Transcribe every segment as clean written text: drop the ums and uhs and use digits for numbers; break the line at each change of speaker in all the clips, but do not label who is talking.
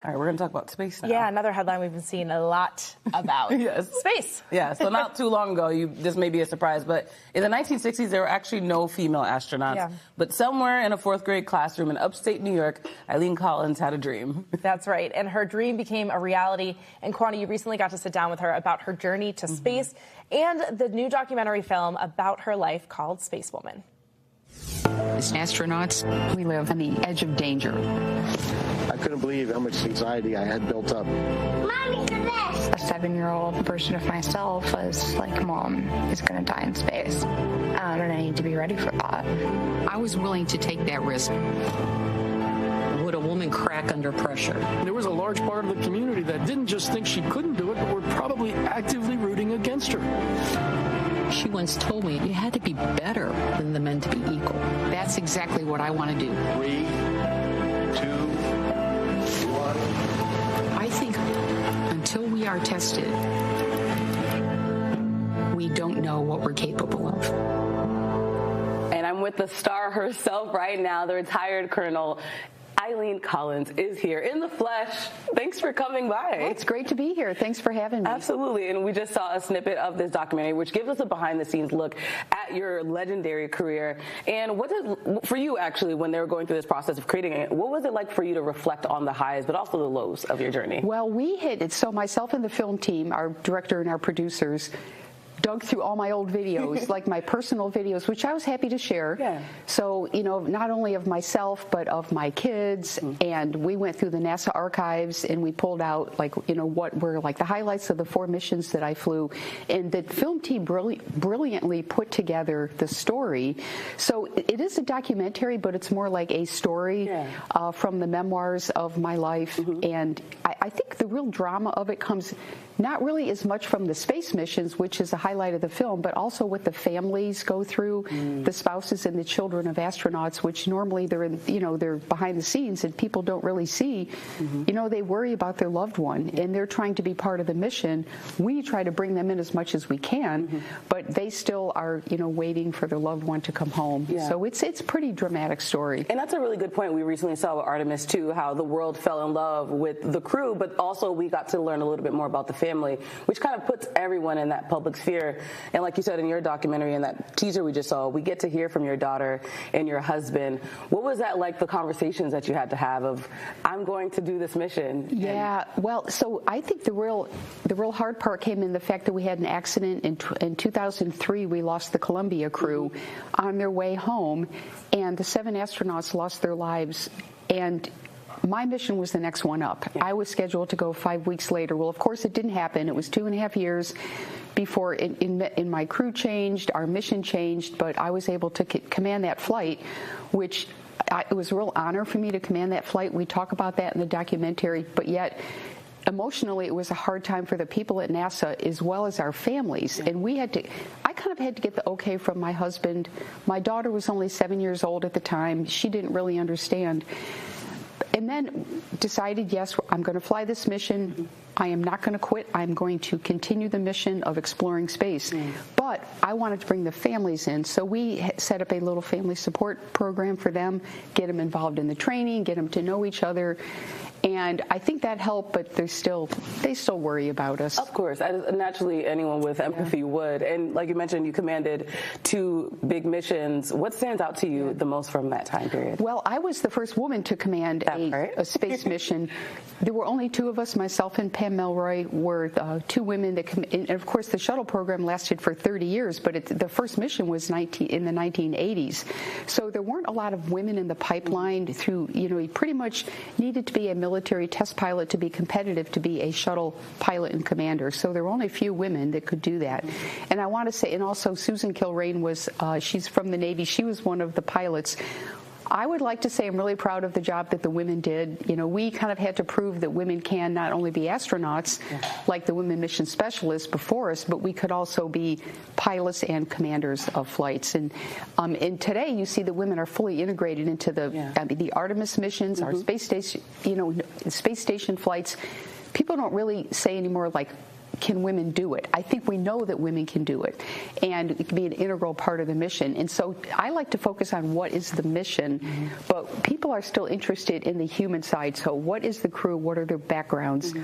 All right, we're going to talk about space now.
Yeah, another headline we've been seeing a lot about.
Yes.
Space.
Yeah, so not too long ago, this may be a surprise, but in the 1960s, there were actually no female astronauts. Yeah. But somewhere in a fourth grade classroom in upstate New York, Eileen Collins had a dream.
That's right, and her dream became a reality. And Kwani, you recently got to sit down with her about her journey to space and the new documentary film about her life called Spacewoman.
As astronauts, we live on the edge of danger.
I couldn't believe how much anxiety I had built up.
Mommy, do this!
A 7-year-old version of myself was like, Mom is going to die in space. And I need to be ready for that.
I was willing to take that risk. Would a woman crack under pressure?
There was a large part of the community that didn't just think she couldn't do it, but were probably actively rooting against her.
She once told me you had to be better than the men to be equal. That's exactly what I want to do.
3, 2, 1.
I think until we are tested, we don't know what we're capable of.
And I'm with the star herself right now, the retired Colonel Eileen Collins is here in the flesh. Thanks for coming by.
Well, it's great to be here. Thanks for having me.
Absolutely. And we just saw a snippet of this documentary, which gives us a behind-the-scenes look at your legendary career. And what did, for you, actually, when they were going through this process of creating it, what was it like for you to reflect on the highs, but also the lows of your journey?
Well, so myself and the film team, our director and our producers, dug through all my old videos, like my personal videos, which I was happy to share.
Yeah.
So, not only of myself, but of my kids. And we went through the NASA archives and we pulled out, what were the highlights of the 4 missions that I flew. And the film team brilliantly put together the story. So it is a documentary, but it's more like a story from the memoirs of my life. And I think the real drama of it comes not really as much from the space missions, which is a highlight of the film, but also what the families go through, the spouses and the children of astronauts, which normally they're they're behind the scenes and people don't really see. They worry about their loved one and they're trying to be part of the mission. We try to bring them in as much as we can, but they still are, waiting for their loved one to come home. Yeah. So it's a pretty dramatic story.
And that's a really good point. We recently saw with Artemis too, how the world fell in love with the crew, but also we got to learn a little bit more about the family, which kind of puts everyone in that public sphere. And like you said in your documentary and that teaser we just saw, we get to hear from your daughter and your husband. What was that like, the conversations that you had to have of, I'm going to do this mission?
Yeah, well, so I think the real hard part came in the fact that we had an accident in 2003. We lost the Columbia crew on their way home, and the 7 astronauts lost their lives. And my mission was the next one up. I was scheduled to go 5 weeks later. Well, of course, it didn't happen. It was 2.5 years before in my crew changed, our mission changed, but I was able to command that flight, which it was a real honor for me to command that flight. We talk about that in the documentary, but yet emotionally it was a hard time for the people at NASA as well as our families. And I kind of had to get the okay from my husband. My daughter was only 7 years old at the time. She didn't really understand. And then decided, yes, I'm going to fly this mission. I am not going to quit. I'm going to continue the mission of exploring space. But I wanted to bring the families in. So we set up a little family support program for them, get them involved in the training, get them to know each other. And I think that helped, but they still worry about us.
Of course. Naturally, anyone with empathy would. And like you mentioned, you commanded 2 big missions. What stands out to you the most from that time period?
Well, I was the first woman to command a space mission. There were only 2 of us. Myself and Pam Melroy were 2 women that and of course, the shuttle program lasted for 30 years, but the first mission was in the 1980s. So there weren't a lot of women in the pipeline through, you pretty much needed to be a military test pilot to be competitive to be a shuttle pilot and commander. So there were only a few women that could do that. And I want to say, and also Susan Kilrain she's from the Navy. She was one of the pilots. I would like to say I'm really proud of the job that the women did. We kind of had to prove that women can not only be astronauts, like the women mission specialists before us, but we could also be pilots and commanders of flights. And today you see that women are fully integrated into the Artemis missions, our space station, space station flights. People don't really say anymore can women do it? I think we know that women can do it, and it can be an integral part of the mission. And so I like to focus on what is the mission, but people are still interested in the human side. So what is the crew? What are their backgrounds?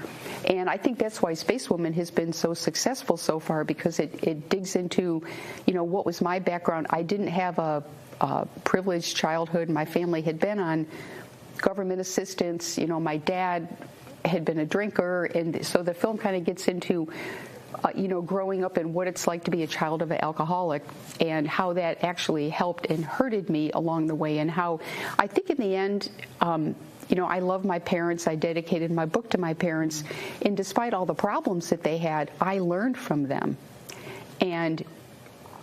And I think that's why Spacewoman has been so successful so far, because it digs into, what was my background. I didn't have a privileged childhood. My family had been on government assistance. My dad had been a drinker, and so the film kind of gets into growing up and what it's like to be a child of an alcoholic, and how that actually helped and hurted me along the way, and how I think in the end, I love my parents. I dedicated my book to my parents, and despite all the problems that they had, I learned from them. And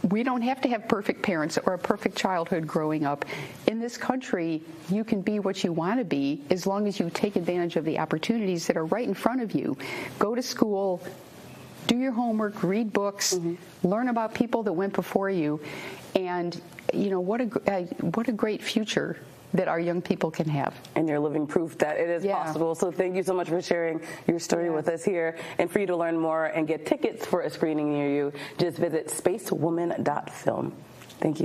we don't have to have perfect parents or a perfect childhood growing up. In this country, you can be what you want to be as long as you take advantage of the opportunities that are right in front of you. Go to school, do your homework, read books, learn about people that went before you, and what a great future that our young people can have.
And you're living proof that it is possible. So thank you so much for sharing your story with us here. And for you to learn more and get tickets for a screening near you, just visit spacewoman.film. Thank you.